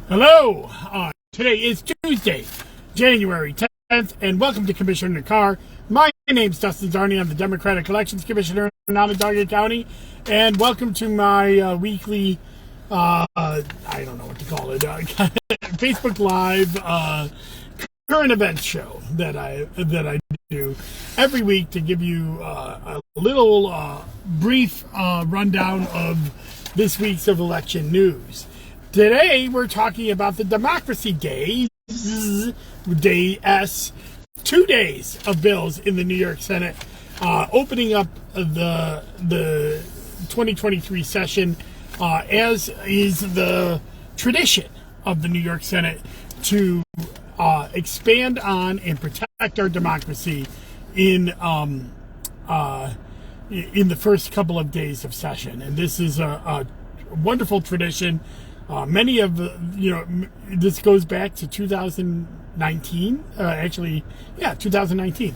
Hello, today is Tuesday, January 10th, and welcome to Commissioner Carr. My name's Dustin Zarni. I'm the Democratic Elections Commissioner in Onondaga County, and welcome to my weekly, I don't know what to call it, Facebook Live current events show that I do every week to give you a little brief rundown of this week's of election news. Today, we're talking about the Democracy Days, Day S, 2 days of bills in the New York Senate, opening up the 2023 session, as is the tradition of the New York Senate to expand on and protect our democracy in the first couple of days of session. And this is a wonderful tradition. Many of this goes back to 2019, 2019,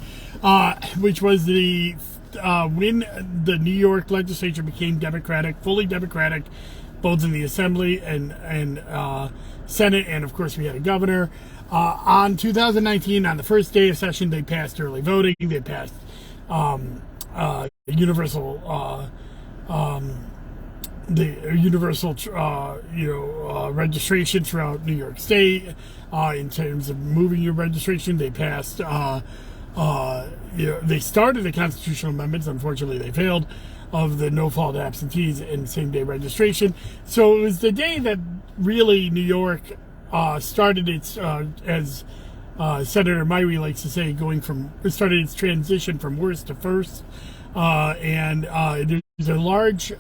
which was when the New York legislature became Democratic, fully Democratic, both in the Assembly and Senate, and of course we had a governor. On 2019, on the first day of session, they passed early voting. They passed universal registration throughout New York State. In terms of moving your registration, they passed. They started the constitutional amendments. Unfortunately, they failed. Of the no-fault absentees and same-day registration. So it was the day that really New York started its, as Senator Myrie likes to say, started its transition from worst to first. And there's a large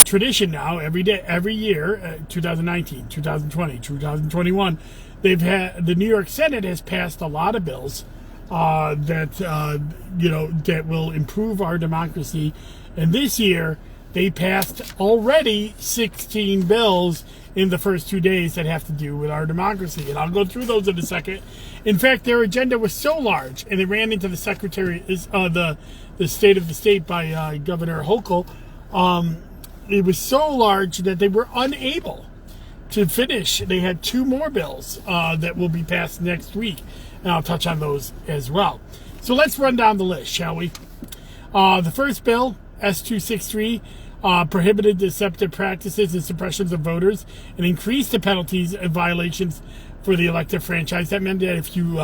tradition now, every year, 2019, 2020, 2021, the New York Senate has passed a lot of bills that will improve our democracy. And this year, they passed already 16 bills in the first 2 days that have to do with our democracy. And I'll go through those in a second. In fact, their agenda was so large, and it ran into the the State of the State by Governor Hochul. It was so large that they were unable to finish. They had 2 more bills that will be passed next week, and I'll touch on those as well. So let's run down the list, shall we? The first bill, S263, prohibited deceptive practices and suppressions of voters and increased the penalties and violations for the elective franchise. That meant that if you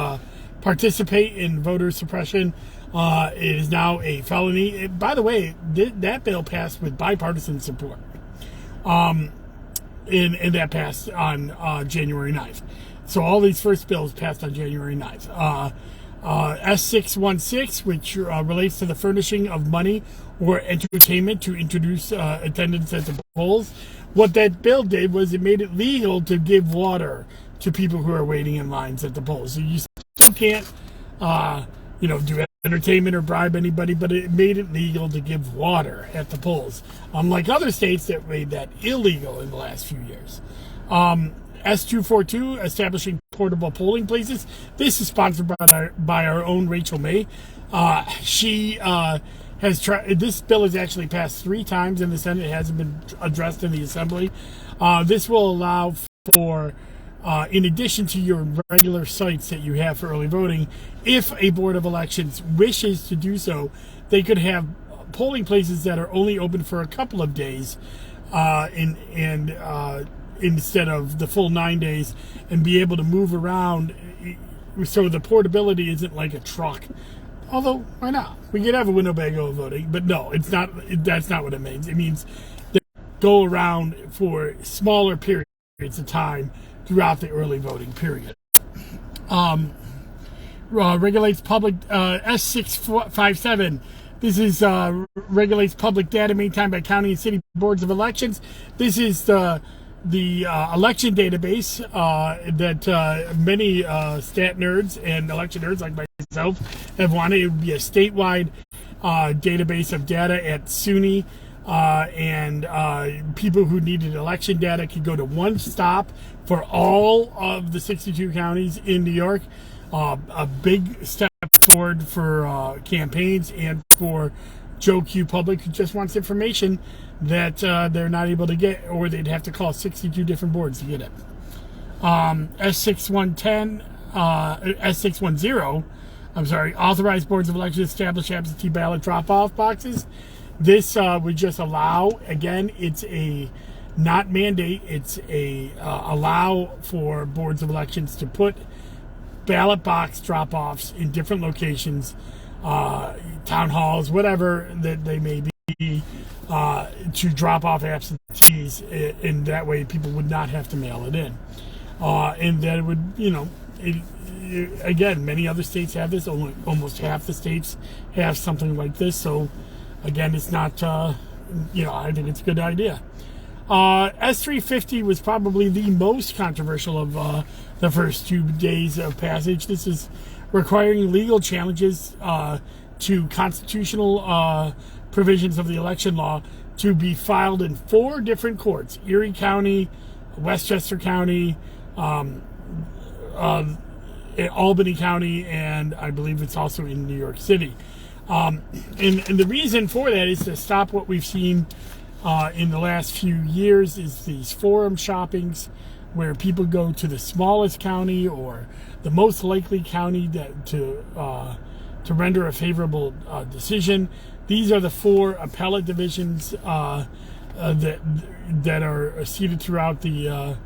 participate in voter suppression, it is now a felony. By the way, that bill passed with bipartisan support. And that passed on January 9th. So all these first bills passed on January 9th. S616, which relates to the furnishing of money or entertainment to introduce attendance at the polls. What that bill did was it made it legal to give water to people who are waiting in lines at the polls. So you still can't, do entertainment or bribe anybody, but it made it legal to give water at the polls, unlike other states that made that illegal in the last few years. S242, establishing portable polling places. This is sponsored by our own Rachel May. She has tried. This bill has actually passed 3 times in the Senate. It hasn't been addressed in the Assembly. This will allow for, in addition to your regular sites that you have for early voting, if a Board of Elections wishes to do so, they could have polling places that are only open for a couple of days, instead of the full 9 days, and be able to move around, so the portability isn't like a truck. Although, why not? We could have a Winnebago of voting, but no, it's not. That's not what it means. It means they go around for smaller periods of time throughout the early voting period. Regulates public S657. This is regulates public data maintained by county and city boards of elections. This is the election database that many stat nerds and election nerds like myself have wanted. It would be a statewide database of data at SUNY, and people who needed election data could go to one stop for all of the 62 counties in New York. A big step forward for campaigns and for Joe Q Public who just wants information that they're not able to get, or they'd have to call 62 different boards to get it. S610, authorized boards of elections establish absentee ballot drop-off boxes. This would just allow, again, it's a not mandate, it's a allow for boards of elections to put ballot box drop-offs in different locations, town halls, whatever that they may be, to drop off absentees, and that way people would not have to mail it in. And that it would, again, many other states have this. Almost half the states have something like this. So, again, it's not, I think it's a good idea. S350 was probably the most controversial of the first 2 days of passage. This is requiring legal challenges to constitutional provisions of the election law to be filed in 4 different courts: Erie County, Westchester County, Albany County, and I believe it's also in New York City. And the reason for that is to stop what we've seen in the last few years, is these forum shoppings where people go to the smallest county or the most likely county to render a favorable decision. These are the 4 appellate divisions that are seated throughout the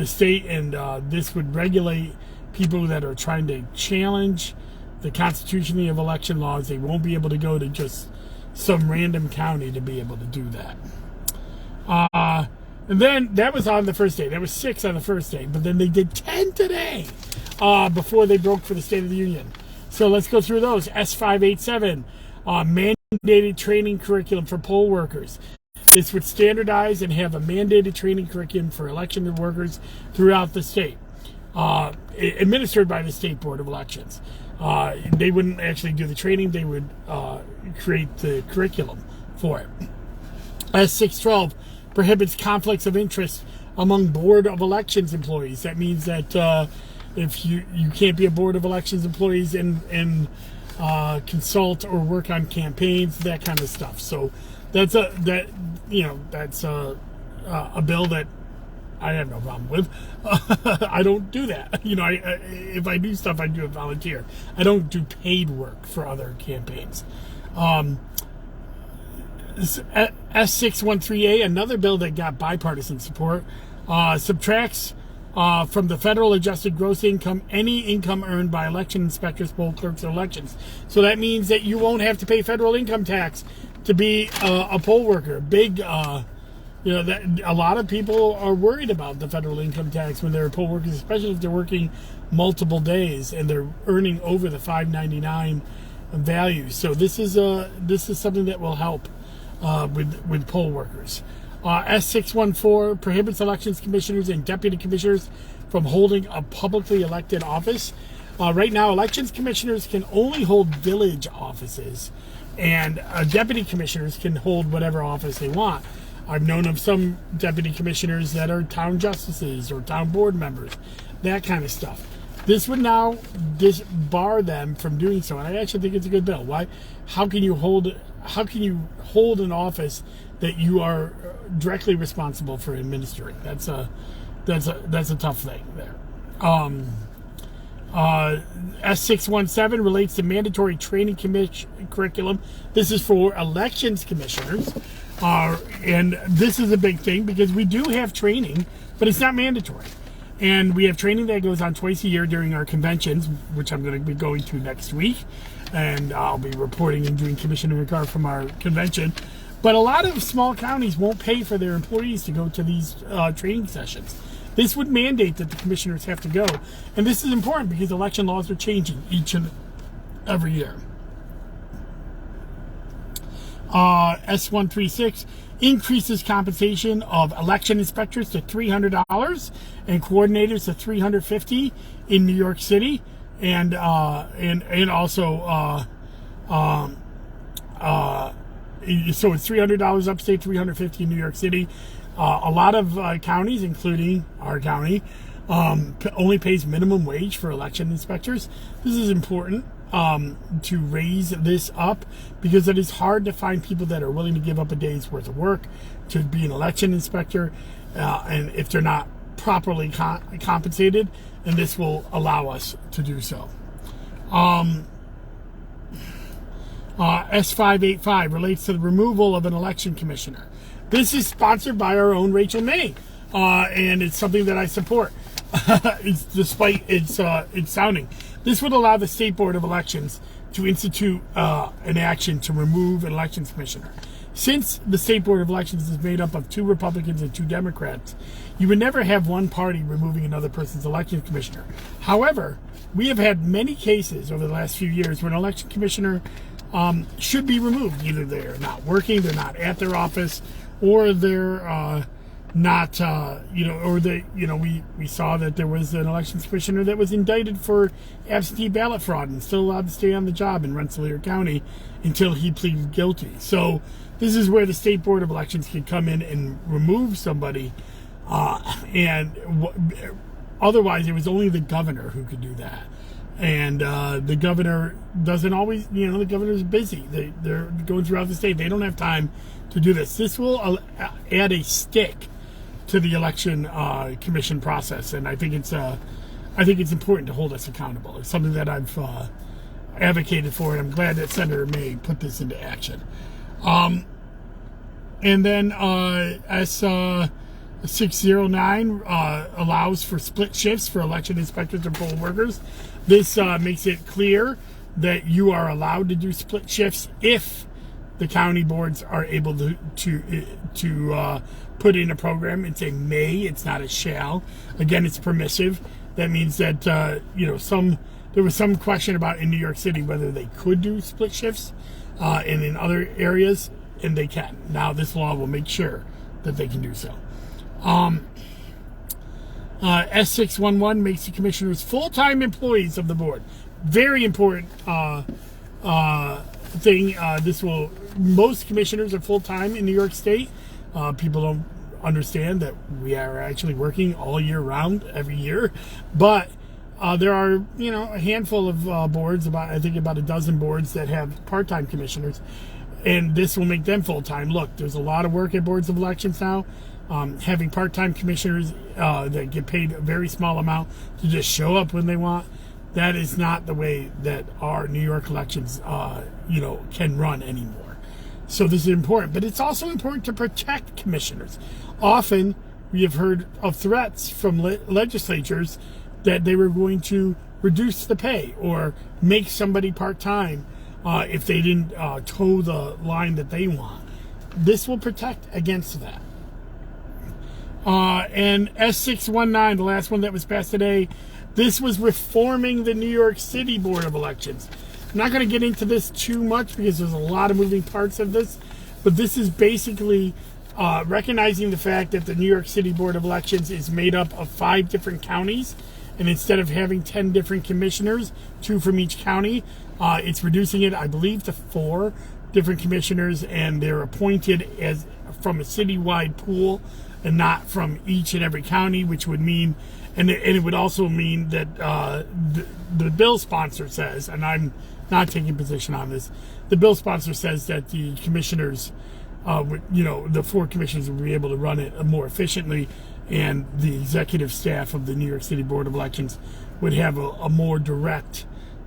state, and this would regulate people that are trying to challenge the constitutionality of election laws. They won't be able to go to just some random county to be able to do that. And then that was on the first day. There was 6 on the first day, but then they did 10 today before they broke for the State of the Union. So let's go through those. S587, mandated training curriculum for poll workers. This would standardize and have a mandated training curriculum for election workers throughout the state, administered by the State Board of Elections. They wouldn't actually do the training. They would create the curriculum for it. S612 prohibits conflicts of interest among Board of Elections employees. That means that if you can't be a Board of Elections employees and consult or work on campaigns, that kind of stuff. So that's a bill that I have no problem with. I don't do that. If I do stuff, I do it volunteer. I don't do paid work for other campaigns. S613A, another bill that got bipartisan support, subtracts from the federal adjusted gross income any income earned by election inspectors, poll clerks, or elections. So that means that you won't have to pay federal income tax to be a poll worker. That a lot of people are worried about the federal income tax when they're poll workers, especially if they're working multiple days and they're earning over the $5.99 value. So this is something that will help with poll workers. S614 prohibits elections commissioners and deputy commissioners from holding a publicly elected office. Right now, elections commissioners can only hold village offices, and deputy commissioners can hold whatever office they want. I've known of some deputy commissioners that are town justices or town board members, that kind of stuff. This would now bar them from doing so, and I actually think it's a good bill. Why? How can you hold an office that you are directly responsible for administering? That's a tough thing there. S617 relates to mandatory training curriculum. This is for elections commissioners. And this is a big thing because we do have training, but it's not mandatory. And we have training that goes on twice a year during our conventions, which I'm going to be going to next week. And I'll be reporting and doing commission and regard from our convention. But a lot of small counties won't pay for their employees to go to these training sessions. This would mandate that the commissioners have to go. And this is important because election laws are changing each and every year. S136 increases compensation of election inspectors to $300 and coordinators to $350 in New York City, and also so it's $300 upstate, $350 in New York City. A lot of counties, including our county, only pays minimum wage for election inspectors. This is important to raise this up, because it is hard to find people that are willing to give up a day's worth of work to be an election inspector, and if they're not properly compensated, and this will allow us to do so. S585 relates to the removal of an election commissioner. This is sponsored by our own Rachel May, and it's something that I support, despite its sounding. This would allow the State Board of Elections to institute an action to remove an elections commissioner. Since the State Board of Elections is made up of 2 Republicans and 2 Democrats, you would never have one party removing another person's election commissioner. However, we have had many cases over the last few years where an election commissioner should be removed. Either they're not working, they're not at their office, or they're not, or we saw that there was an elections commissioner that was indicted for absentee ballot fraud and still allowed to stay on the job in Rensselaer County until he pleaded guilty. So this is where the State Board of Elections can come in and remove somebody, otherwise it was only the governor who could do that. And the governor doesn't always, the governor's busy. They're going throughout the state. They don't have time to do this. This will add a stick to the election commission process, and I think it's important to hold us accountable. It's something that I've advocated for, and I'm glad that Senator May put this into action. And then S609 allows for split shifts for election inspectors and poll workers. This makes it clear that you are allowed to do split shifts if the county boards are able to put in a program. It's a may, it's not a shall. Again, it's permissive. That means that there was some question about in New York City whether they could do split shifts, and in other areas, and they can. Now this law will make sure that they can do so. S611 makes the commissioners full-time employees of the board. Very important thing. Most commissioners are full-time in New York State. People don't understand that we are actually working all year round, every year. But there are, a handful of boards, about a dozen boards that have part-time commissioners, and this will make them full-time. Look, there's a lot of work at boards of elections now. Having part-time commissioners that get paid a very small amount to just show up when they want, that is not the way that our New York elections, can run anymore. So this is important, but it's also important to protect commissioners. Often we have heard of threats from legislatures that they were going to reduce the pay or make somebody part-time if they didn't toe the line that they want. This will protect against that. And S619, the last one that was passed today, this was reforming the New York City Board of Elections. I'm not going to get into this too much because there's a lot of moving parts of this, but this is basically recognizing the fact that the New York City Board of Elections is made up of 5 different counties, and instead of having 10 different commissioners, 2 from each county, it's reducing it, I believe, to 4 different commissioners, and they're appointed as from a citywide pool and not from each and every county, which would mean, and it would also mean that the bill sponsor says, and I'm not taking position on this, the bill sponsor says that the commissioners, the 4 commissioners will be able to run it more efficiently, and the executive staff of the New York City Board of Elections would have a more direct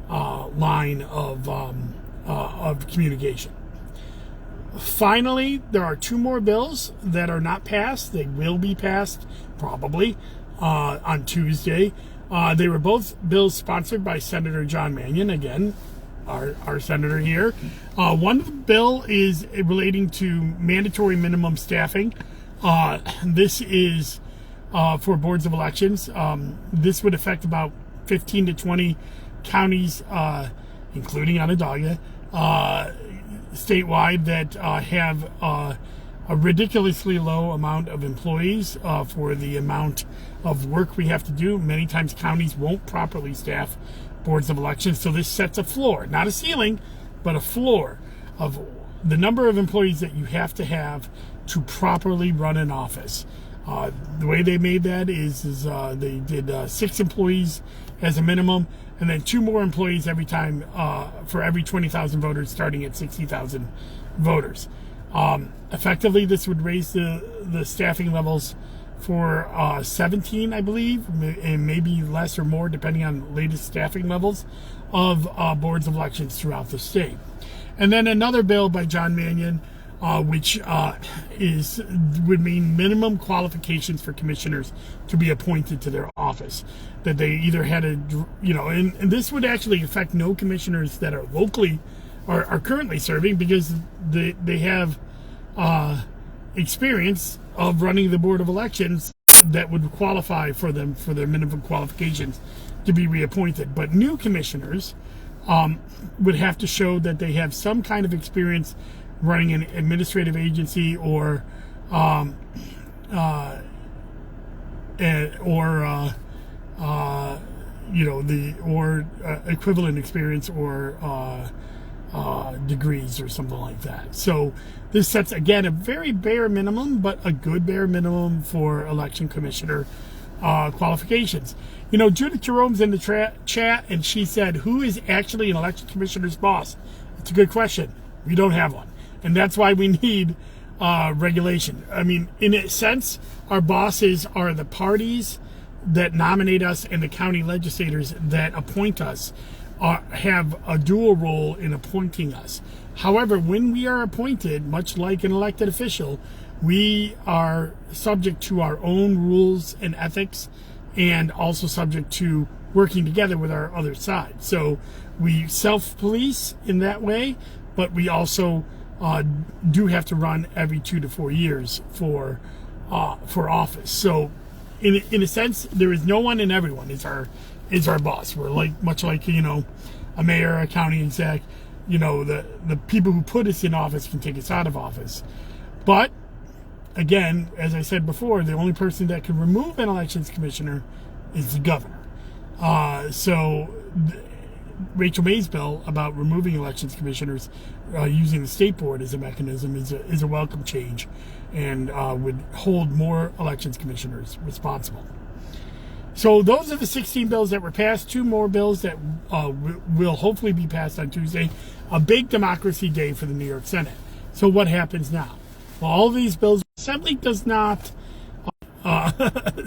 line of communication. Finally, there are 2 more bills that are not passed. They will be passed probably on Tuesday. They were both bills sponsored by Senator John Mannion, again, our senator here. One bill is relating to mandatory minimum staffing. This is for boards of elections. This would affect about 15 to 20 counties, including Onondaga, statewide, that have a ridiculously low amount of employees for the amount of work we have to do. Many times counties won't properly staff boards of elections, so this sets a floor, not a ceiling, but a floor of the number of employees that you have to properly run an office. The way they made that is they did 6 employees as a minimum, and then 2 more employees every time for every 20,000 voters, starting at 60,000 voters. Effectively, this would raise the staffing levels for 17, I believe, and maybe less or more, depending on latest staffing levels of boards of elections throughout the state. And then another bill by John Mannion, which would mean minimum qualifications for commissioners to be appointed to their office. That they either had and this would actually affect no commissioners that are locally or are currently serving, because they have experience of running the board of elections that would qualify for them for their minimum qualifications to be reappointed. But new commissioners would have to show that they have some kind of experience running an administrative agency or equivalent experience or degrees or something like that. So this sets, again, a very bare minimum, but a good bare minimum for election commissioner qualifications. Judith Jerome's in the chat, and she said, who is actually an election commissioner's boss? It's a good question. We don't have one. And that's why we need regulation. I mean, in a sense, our bosses are the parties that nominate us, and the county legislators that appoint us have a dual role in appointing us. However, when we are appointed, much like an elected official, we are subject to our own rules and ethics, and also subject to working together with our other side. So we self-police in that way, but we also do have to run every 2 to 4 years for office. So in a sense, there is no one and everyone is our boss. We're much like a mayor, a county exec. The people who put us in office can take us out of office. But again, as I said before, the only person that can remove an elections commissioner is the governor. Rachel May's bill about removing elections commissioners using the state board as a mechanism is a welcome change, and would hold more elections commissioners responsible. So those are the 16 bills that were passed. 2 more bills that will hopefully be passed on Tuesday. A big democracy day for the New York Senate. So what happens now? Well, all these bills, the Assembly does not on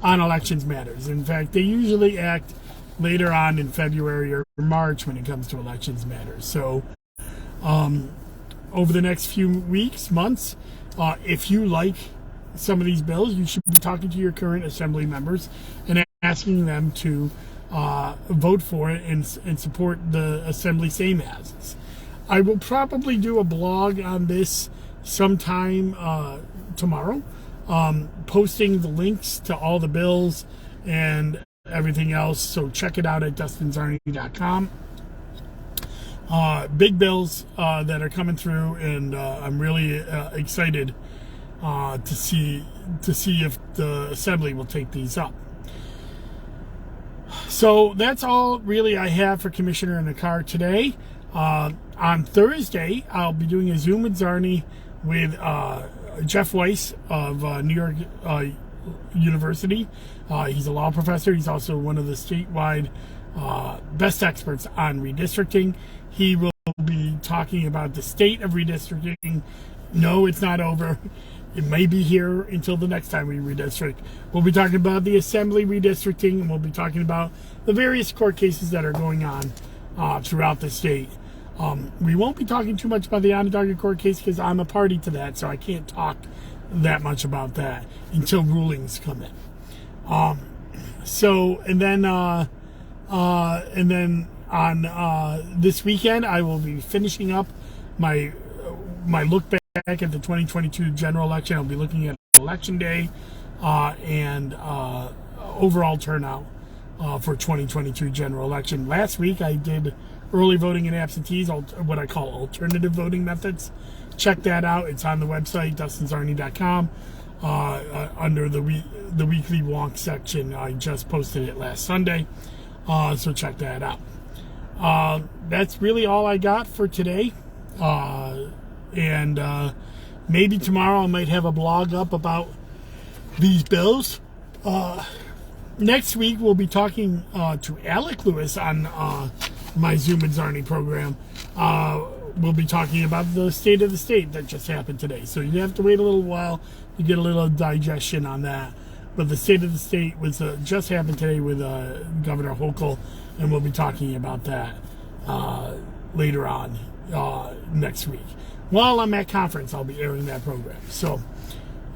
elections matters. In fact, they usually act later on in February or March when it comes to elections matters. So over the next few weeks, months, if you like some of these bills, you should be talking to your current Assembly members and asking them to vote for it and support the Assembly same as. I will probably do a blog on this sometime tomorrow, posting the links to all the bills and everything else. So check it out at DustinZarni.com. Big bills that are coming through, and I'm really excited to see if the Assembly will take these up. So that's all really I have for Commissioner in the Car today. On Thursday, I'll be doing a Zoom with Zarni with Jeff Weiss of New York University. He's a law professor. He's also one of the statewide best experts on redistricting. He will be talking about the state of redistricting. No, it's not over. It may be here until the next time we redistrict. We'll be talking about the Assembly redistricting, and we'll be talking about the various court cases that are going on throughout the state. We won't be talking too much about the Onondaga court case because I'm a party to that, so I can't talk that much about that until rulings come in. And then on this weekend, I will be finishing up my look back at the 2022 general election. I'll be looking at Election Day and overall turnout for 2022 general election. Last week, I did early voting and absentees, what I call alternative voting methods. Check that out. It's on the website, DustinZarni.com, under the weekly wonk section. I just posted it last Sunday, so check that out. That's really all I got for today. And maybe tomorrow I might have a blog up about these bills. Next week, we'll be talking to Alec Lewis on my Zoom and Zarni program. We'll be talking about the state of the state that just happened today. So you have to wait a little while to get a little digestion on that. But the state of the state was just happened today with Governor Hochul, and we'll be talking about that later on next week. While I'm at conference, I'll be airing that program. So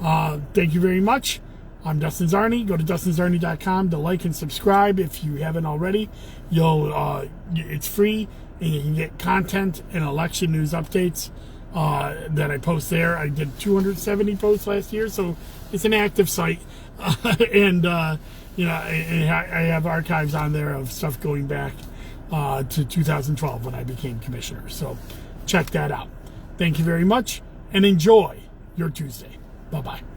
thank you very much. I'm Dustin Zarni. Go to DustinZarni.com to like and subscribe if you haven't already. It's free, and you can get content and election news updates that I post there. I did 270 posts last year, so it's an active site. And I have archives on there of stuff going back to 2012 when I became commissioner. So check that out. Thank you very much, and enjoy your Tuesday. Bye-bye.